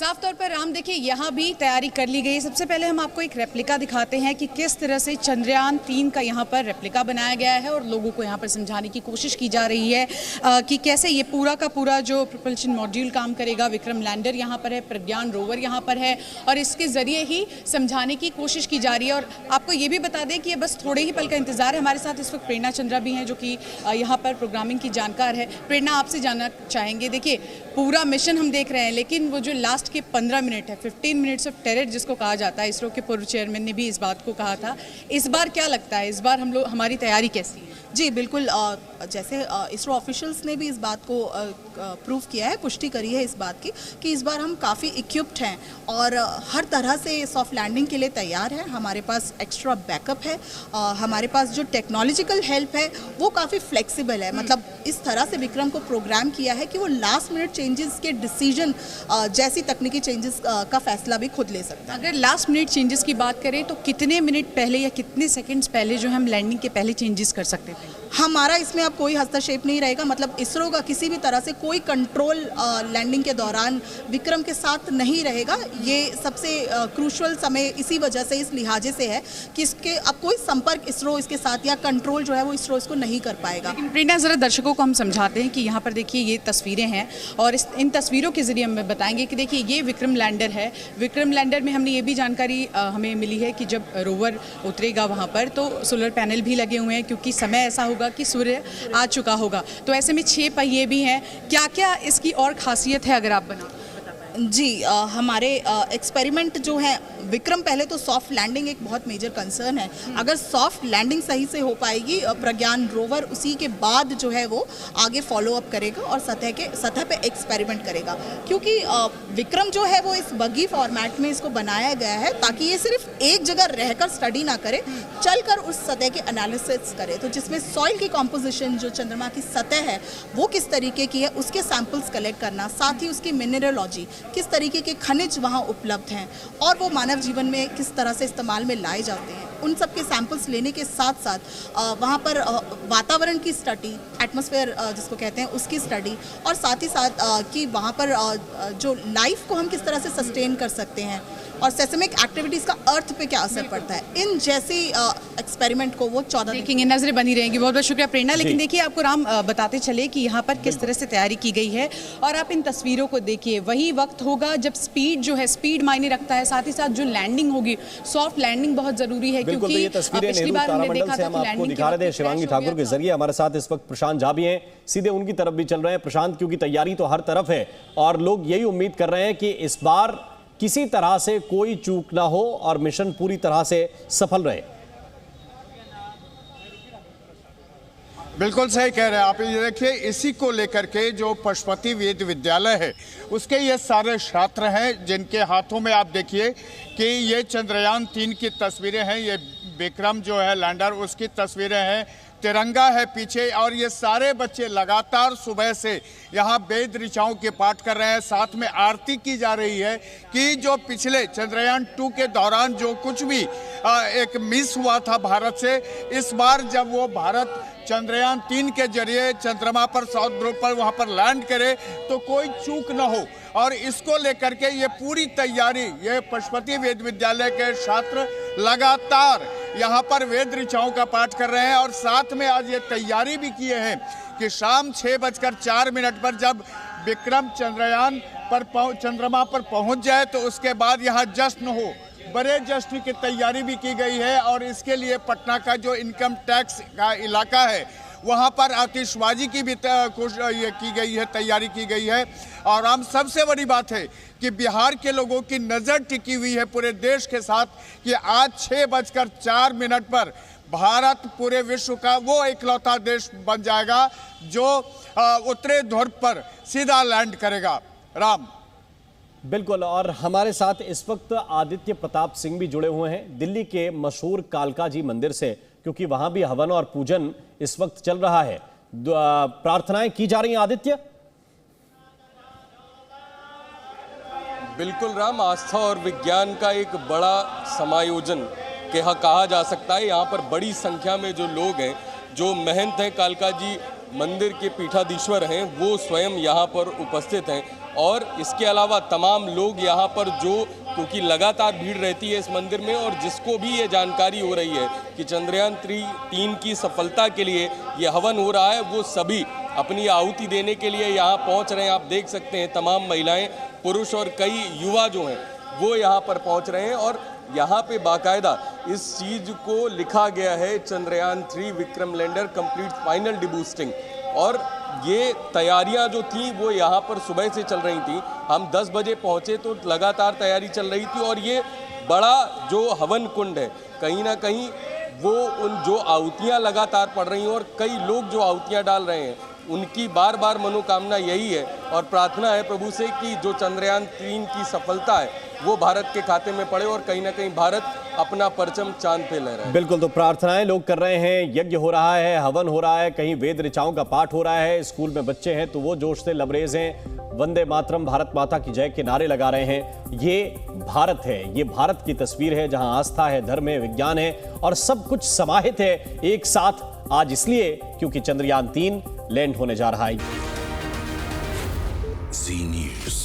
साफ तौर पर राम देखिए यहाँ भी तैयारी कर ली गई है। सबसे पहले हम आपको एक रेप्लिका दिखाते हैं कि किस तरह से चंद्रयान 3 का यहाँ पर रेप्लिका बनाया गया है और लोगों को यहाँ पर समझाने की कोशिश की जा रही है कि कैसे ये पूरा का पूरा जो प्रोपल्शन मॉड्यूल काम करेगा। विक्रम लैंडर यहाँ पर है, प्रज्ञान रोवर यहाँ पर है और इसके ज़रिए ही समझाने की कोशिश की जा रही है। और आपको ये भी बता दें कि ये बस थोड़े ही पल का इंतज़ार है। हमारे साथ इस वक्त प्रेरणा चंद्रा भी हैं जो कि यहाँ पर प्रोग्रामिंग की जानकार है। प्रेरणा, आपसे जानना चाहेंगे, देखिए पूरा मिशन हम देख रहे हैं लेकिन वो जो लास्ट के 15 मिनट है, 15 मिनट्स ऑफ टेरर जिसको कहा जाता है, इसरो के पूर्व चेयरमैन ने भी इस बात को कहा था। इस बार क्या लगता है, इस बार हमारी तैयारी कैसी है? जी बिल्कुल, जैसे इसरो ऑफिशियल्स ने भी इस बात को प्रूव किया है, पुष्टि करी है इस बात की कि इस बार हम काफ़ी इक्विप्ड हैं और हर तरह से सॉफ्ट लैंडिंग के लिए तैयार है। हमारे पास एक्स्ट्रा बैकअप है, हमारे पास जो टेक्नोलॉजिकल हेल्प है वो काफ़ी फ्लेक्सिबल है। मतलब इस तरह से विक्रम को प्रोग्राम किया है कि वो लास्ट मिनट चेंजेस के डिसीजन जैसी तकनीकी चेंजेस का फैसला भी खुद ले सकता है। अगर लास्ट मिनट चेंजेस की बात करें तो कितने मिनट पहले या कितने सेकंड्स पहले जो हम लैंडिंग के पहले चेंजेस कर सकते थे? हमारा इसमें अब कोई हस्तक्षेप नहीं रहेगा। मतलब इसरो का किसी भी तरह से कोई कंट्रोल लैंडिंग के दौरान विक्रम के साथ नहीं रहेगा। ये सबसे क्रूशल समय इसी वजह से, इस लिहाजे से है कि इसके अब कोई संपर्क इसरो इसके साथ या कंट्रोल जो है वो इसरो इसको नहीं कर पाएगा। लेकिन प्रेरणा, ज़रा दर्शकों को हम समझाते हैं कि यहाँ पर देखिए ये तस्वीरें हैं और इन तस्वीरों के जरिए हम बताएंगे कि देखिए ये विक्रम लैंडर है। विक्रम लैंडर में हमने ये भी जानकारी हमें मिली है कि जब रोवर उतरेगा वहाँ पर तो सोलर पैनल भी लगे हुए हैं क्योंकि समय ऐसा होगा कि सूर्य आ चुका होगा। तो ऐसे में 6 पहिए भी हैं। क्या क्या इसकी और खासियत है अगर आप बता पाएं? जी, हमारे एक्सपेरिमेंट जो है विक्रम, पहले तो सॉफ्ट लैंडिंग एक बहुत मेजर कंसर्न है। अगर सॉफ्ट लैंडिंग सही से हो पाएगी, प्रज्ञान रोवर उसी के बाद जो है वो आगे फॉलो अप करेगा और सतह पे एक्सपेरिमेंट करेगा। क्योंकि विक्रम जो है वो इस बगी फॉर्मेट में इसको बनाया गया है ताकि ये सिर्फ एक जगह रहकर स्टडी ना करे, चलकर उस सतह के एनालिसिस करे। तो जिसमें सॉइल की कॉम्पोजिशन, जो चंद्रमा की सतह है वो किस तरीके की है, उसके सैंपल्स कलेक्ट करना, साथ ही उसकी मिनरलॉजी, किस तरीके के खनिज वहाँ उपलब्ध हैं और वो मानव जीवन में किस तरह से इस्तेमाल में लाए जाते हैं, उन सब के सैंपल्स लेने के साथ साथ वहाँ पर वातावरण की स्टडी, एटमॉस्फेयर जिसको कहते हैं उसकी स्टडी, और साथ ही साथ कि वहाँ पर जो लाइफ को हम किस तरह से सस्टेन कर सकते हैं और सेस्मिक एक्टिविटीज़ का अर्थ पे क्या असर पड़ता है, इन जैसी एक्सपेरिमेंट को वो 14 देखेंगे, नजरें बनी रहेंगी। बहुत बहुत शुक्रिया प्रेरणा। लेकिन देखिए आपको राम बताते चले कि यहाँ पर किस तरह से तैयारी की गई है और आप इन तस्वीरों को देखिए। वही वक्त होगा जब स्पीड जो है, स्पीड मायने रखता है, साथ ही साथ जो लैंडिंग होगी, सॉफ्ट लैंडिंग बहुत जरूरी है क्योंकि पिछली बार हमने देखा था कि लैंडिंग दिखा रहे थे शिवांगी ठाकुर के जरिए। हमारे साथ इस वक्त प्रशांत झा भी हैं, सीधे उनकी तरफ भी चल रहे हैं। प्रशांत, क्योंकि तैयारी तो हर तरफ है और लोग यही उम्मीद कर रहे हैं कि इस बार किसी तरह से कोई चूक ना हो और मिशन पूरी तरह से सफल रहे। बिल्कुल सही कह रहे हैं आप। ये देखिए, इसी को लेकर के जो पशुपति वेद विद्यालय है उसके ये सारे छात्र हैं जिनके हाथों में आप देखिए कि ये चंद्रयान 3 की तस्वीरें हैं, ये विक्रम जो है लैंडर उसकी तस्वीरें हैं, तिरंगा है पीछे, और ये सारे बच्चे लगातार सुबह से यहाँ वेद ऋचाओं के पाठ कर रहे हैं। साथ में आरती की जा रही है कि जो पिछले चंद्रयान 2 के दौरान जो कुछ भी एक मिस हुआ था भारत से, इस बार जब वो भारत चंद्रयान 3 के जरिए चंद्रमा पर, साउथ ध्रुव पर वहाँ पर लैंड करे तो कोई चूक न हो। और इसको लेकर के ये पूरी तैयारी, ये पशुपति वेद विद्यालय के छात्र लगातार यहाँ पर वेद ऋचाओं का पाठ कर रहे हैं और साथ में आज ये तैयारी भी किए हैं कि शाम 6:04 पर जब विक्रम चंद्रयान पर चंद्रमा पर पहुँच जाए तो उसके बाद यहाँ जश्न हो। बड़े जश्न की तैयारी भी की गई है और इसके लिए पटना का जो इनकम टैक्स का इलाका है वहाँ पर आतिशबाजी की भी ये की गई है, तैयारी की गई है। और हम सबसे बड़ी बात है कि बिहार के लोगों की नज़र टिकी हुई है पूरे देश के साथ कि आज 6:04 पर भारत पूरे विश्व का वो इकलौता देश बन जाएगा जो उत्तरी ध्रुव पर सीधा लैंड करेगा। राम, बिल्कुल। और हमारे साथ इस वक्त आदित्य प्रताप सिंह भी जुड़े हुए हैं दिल्ली के मशहूर कालका जी मंदिर से, क्योंकि वहां भी हवन और पूजन इस वक्त चल रहा है। प्रार्थनाएं की जा रही हैं आदित्य। बिल्कुल राम, आस्था और विज्ञान का एक बड़ा समायोजन कहा जा सकता है। यहाँ पर बड़ी संख्या में जो लोग हैं, जो महंत हैं, कालका जी मंदिर के पीठाधीश्वर हैं, वो स्वयं यहाँ पर उपस्थित हैं। और इसके अलावा तमाम लोग यहाँ पर जो, क्योंकि लगातार भीड़ रहती है इस मंदिर में, और जिसको भी ये जानकारी हो रही है कि चंद्रयान 3 की सफलता के लिए ये हवन हो रहा है, वो सभी अपनी आहुति देने के लिए यहाँ पहुँच रहे हैं। आप देख सकते हैं तमाम महिलाएं, पुरुष और कई युवा जो हैं वो यहाँ पर पहुँच रहे हैं, और यहाँ पे बाकायदा इस चीज़ को लिखा गया है Chandrayaan 3 Vikram lander complete final deboosting. और ये तैयारियां जो थी वो यहाँ पर सुबह से चल रही थी। हम 10 बजे पहुँचे तो लगातार तैयारी चल रही थी, और ये बड़ा जो हवन कुंड है कहीं ना कहीं वो उन जो आहुतियाँ लगातार पड़ रही हैं, और कई लोग जो आहुतियाँ डाल रहे हैं उनकी बार बार मनोकामना यही है और प्रार्थना है प्रभु से कि जो चंद्रयान 3 की सफलता है वो भारत के खाते में पड़े, और कहीं ना कहीं भारत अपना परचम चांद पे लहराए। बिल्कुल, तो प्रार्थनाएं लोग कर रहे हैं, यज्ञ हो रहा है, हवन हो रहा है, कहीं वेद ऋचाओं का पाठ हो रहा है, स्कूल में बच्चे हैं तो वो जोश से लबरेज हैं, वंदे मातरम, भारत माता की जय के नारे लगा रहे हैं। ये भारत है, ये भारत की तस्वीर है जहां आस्था है, धर्म है, विज्ञान है और सब कुछ समाहित है एक साथ आज, इसलिए क्योंकि चंद्रयान 3 लैंड होने जा रहा है। जी न्यूज़।